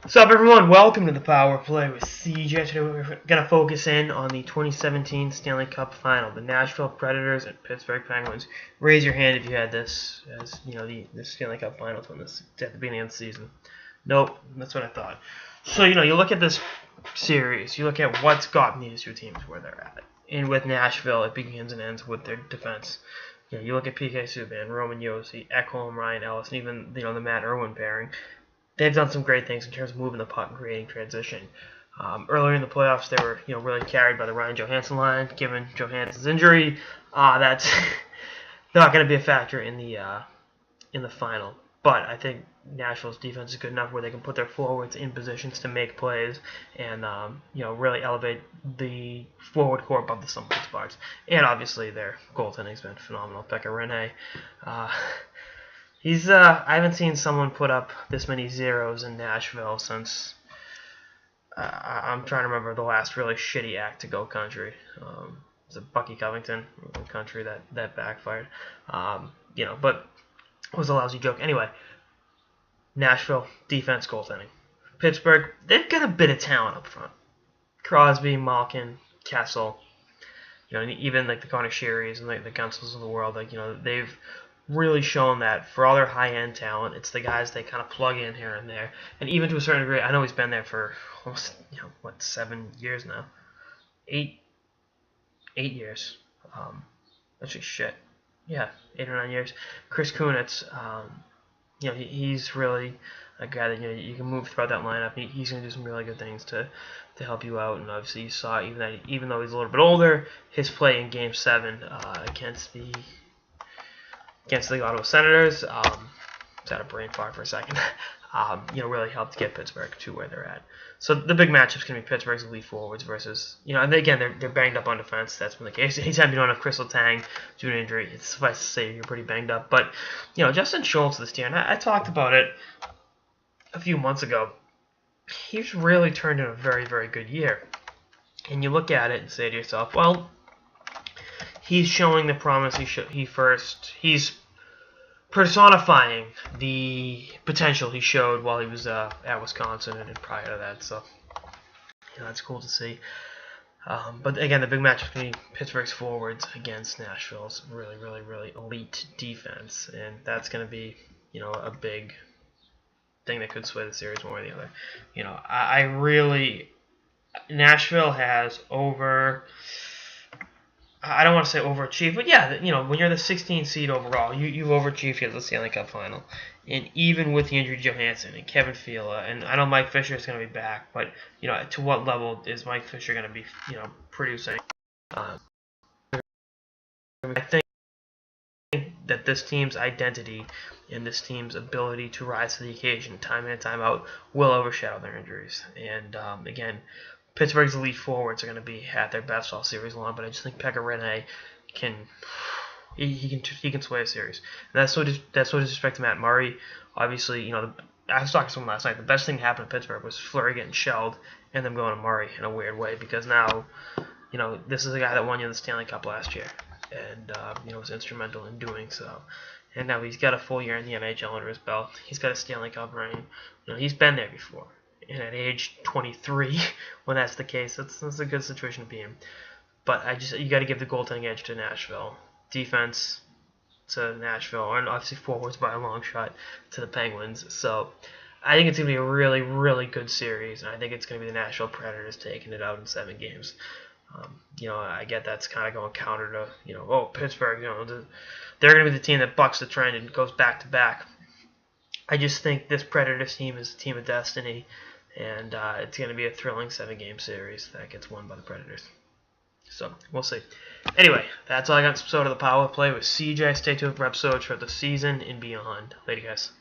What's up, everyone? Welcome to the Power Play with CJ. Today we're going to focus in on the 2017 Stanley Cup Final, the Nashville Predators and Pittsburgh Penguins. Raise your hand if you had this as the Stanley Cup Finals when this at the beginning of the season. Nope, that's what I thought. So you look at this series, you look at what's gotten these two teams where they're at, and with Nashville, it begins and ends with their defense. You look at PK Subban, Roman Josi, Ekholm, Ryan Ellis, and even the Matt Irwin pairing. They've done some great things in terms of moving the puck and creating transition. Earlier in the playoffs, they were really carried by the Ryan Johansson line. Given Johansson's injury, that's not going to be a factor in the final. But I think Nashville's defense is good enough where they can put their forwards in positions to make plays and really elevate the forward core above the sum of its parts. And obviously their goaltending's been phenomenal. Pekka Rinne. I haven't seen someone put up this many zeros in Nashville since I'm trying to remember the last really shitty act to go country. It's a Bucky Covington country that backfired. But it was a lousy joke. Anyway, Nashville, defense, goaltending. Pittsburgh, they've got a bit of talent up front. Crosby, Malkin, Kessel, even like the Connor Shearys and the Gunsels of the world, they've really shown that for all their high-end talent, it's the guys they kind of plug in here and there. And even to a certain degree, I know he's been there for almost, 7 years now? 8 years. Actually, shit. Yeah, 8 or 9 years. Chris Kunitz, he's really a guy that you can move throughout that lineup. He's going to do some really good things to help you out. And obviously, you saw even though he's a little bit older, his play in Game 7 against the Ottawa Senators, just had a brain fart for a second, really helped get Pittsburgh to where they're at. So the big matchup's going to be Pittsburgh's elite forwards versus, and again, they're banged up on defense. That's been the case. Anytime you don't have Crystal Tang due to injury, it's suffice to say you're pretty banged up. But, Justin Schultz this year, and I talked about it a few months ago, he's really turned in a very, very good year. And you look at it and say to yourself, well, he's showing the promise he's personifying the potential he showed while he was at Wisconsin and prior to that. So, that's cool to see. But again, the big match is going to be Pittsburgh's forwards against Nashville's really, really, really elite defense, and that's going to be, a big thing that could sway the series one way or the other. Nashville has I don't want to say overachieved, but yeah, when you're the 16th seed overall, you've overachieved at the Stanley Cup Final. And even with the injury to Johansson and Kevin Fiala, and I know Mike Fisher is going to be back, but, to what level is Mike Fisher going to be, producing? I think that this team's identity and this team's ability to rise to the occasion time in and time out will overshadow their injuries. And, again, Pittsburgh's elite forwards are going to be at their best all series long, but I just think Pekka Rinne can sway a series. And that's no disrespect to Matt Murray. Obviously, I was talking to someone last night. The best thing that happened to Pittsburgh was Fleury getting shelled and them going to Murray in a weird way, because now, this is a guy that won you the Stanley Cup last year, and was instrumental in doing so. And now he's got a full year in the NHL under his belt. He's got a Stanley Cup ring. He's been there before. And at age 23, when that's the case, that's a good situation to be in. But you got to give the goaltending edge to Nashville, defense to Nashville, and obviously forwards by a long shot to the Penguins. So I think it's going to be a really, really good series, and I think it's going to be the Nashville Predators taking it out in 7 games. I get that's kind of going counter to, Pittsburgh, they're going to be the team that bucks the trend and goes back to back. I just think this Predators team is a team of destiny. And it's going to be a thrilling 7-game series that gets won by the Predators. So, we'll see. Anyway, that's all I got in this episode of the Power Play with CJ. Stay tuned for episodes for the season and beyond. Later, guys.